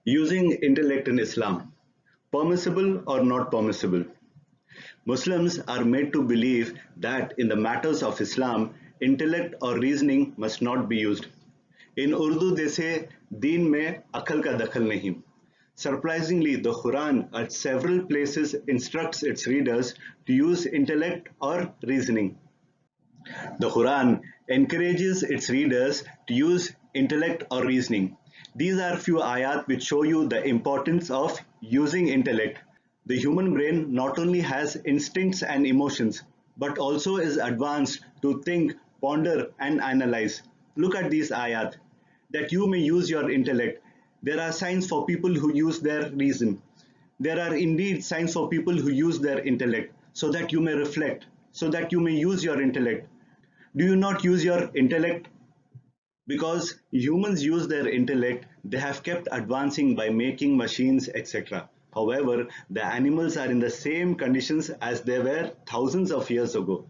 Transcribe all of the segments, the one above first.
Using intellect in Islam, permissible or not permissible? Muslims are made to believe that in the matters of Islam, intellect or reasoning must not be used. In Urdu, they say, Deen mein akal ka dakhal nahi. Surprisingly, the Quran at several places instructs its readers to use intellect or reasoning. The Quran encourages its readers to use intellect or reasoning. These are few ayat which show you the importance of using intellect. The human brain not only has instincts and emotions, but also is advanced to think, ponder, and analyze. Look at these ayat. That you may use your intellect. There are signs for people who use their reason. There are indeed signs for people who use their intellect so that you may reflect, so that you may use your intellect. Do you not use your intellect? Because humans use their intellect, they have kept advancing by making machines, etc. However, the animals are in the same conditions as they were thousands of years ago.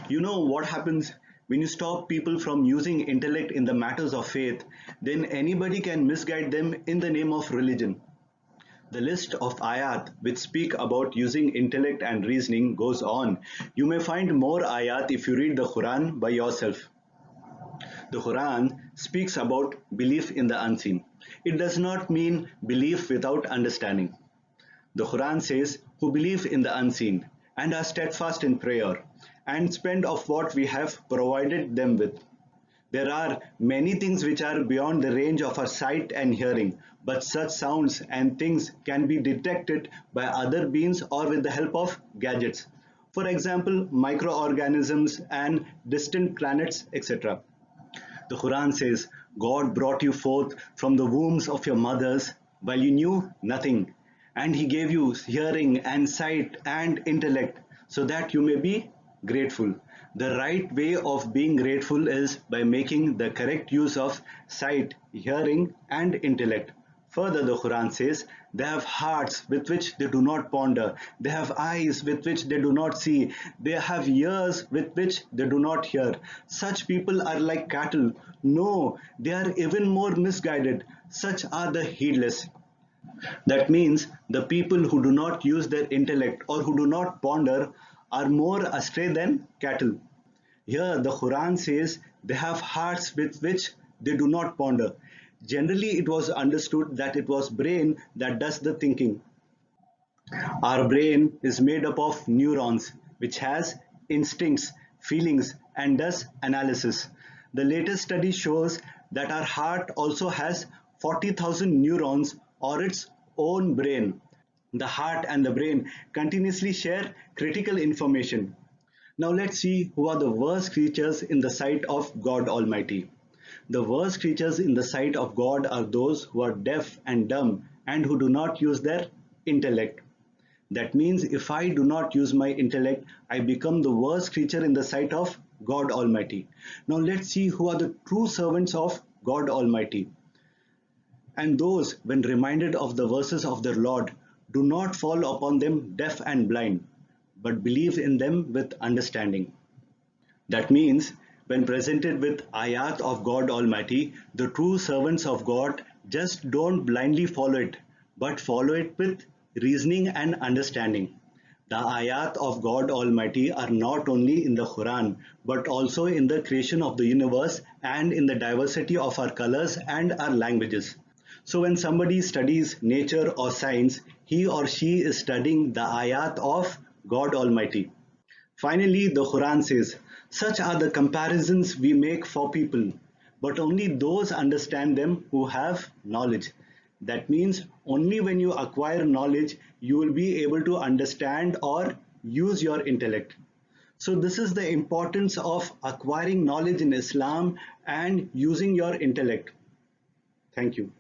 You know what happens when you stop people from using intellect in the matters of faith, then anybody can misguide them in the name of religion. The list of ayat which speak about using intellect and reasoning goes on. You may find more ayat if you read the Quran by yourself. The Quran speaks about belief in the unseen. It does not mean belief without understanding. The Quran says, who believe in the unseen and are steadfast in prayer and spend of what we have provided them with. There are many things which are beyond the range of our sight and hearing, but such sounds and things can be detected by other beings or with the help of gadgets. For example, microorganisms and distant planets, etc. The Quran says, God brought you forth from the wombs of your mothers while you knew nothing, and He gave you hearing and sight and intellect so that you may be grateful. The right way of being grateful is by making the correct use of sight, hearing, and intellect. Further, the Quran says, they have hearts with which they do not ponder, they have eyes with which they do not see, they have ears with which they do not hear. Such people are like cattle. No, they are even more misguided. Such are the heedless. That means the people who do not use their intellect or who do not ponder are more astray than cattle. Here the Quran says they have hearts with which they do not ponder. Generally, it was understood that it was brain that does the thinking. Our brain is made up of neurons, which has instincts, feelings, and does analysis. The latest study shows that our heart also has 40,000 neurons or its own brain. The heart and the brain continuously share critical information. Now let's see who are the worst creatures in the sight of God Almighty. The worst creatures in the sight of God are those who are deaf and dumb and who do not use their intellect. That means if I do not use my intellect, I become the worst creature in the sight of God Almighty. Now let's see who are the true servants of God Almighty. And those, when reminded of the verses of their Lord, do not fall upon them deaf and blind, but believe in them with understanding. That means, when presented with ayat of God Almighty, the true servants of God just don't blindly follow it, but follow it with reasoning and understanding. The ayat of God Almighty are not only in the Quran, but also in the creation of the universe and in the diversity of our colors and our languages. So when somebody studies nature or science, he or she is studying the ayat of God Almighty. Finally, the Quran says, such are the comparisons we make for people, but only those understand them who have knowledge. That means only when you acquire knowledge, you will be able to understand or use your intellect. So this is the importance of acquiring knowledge in Islam and using your intellect. Thank you.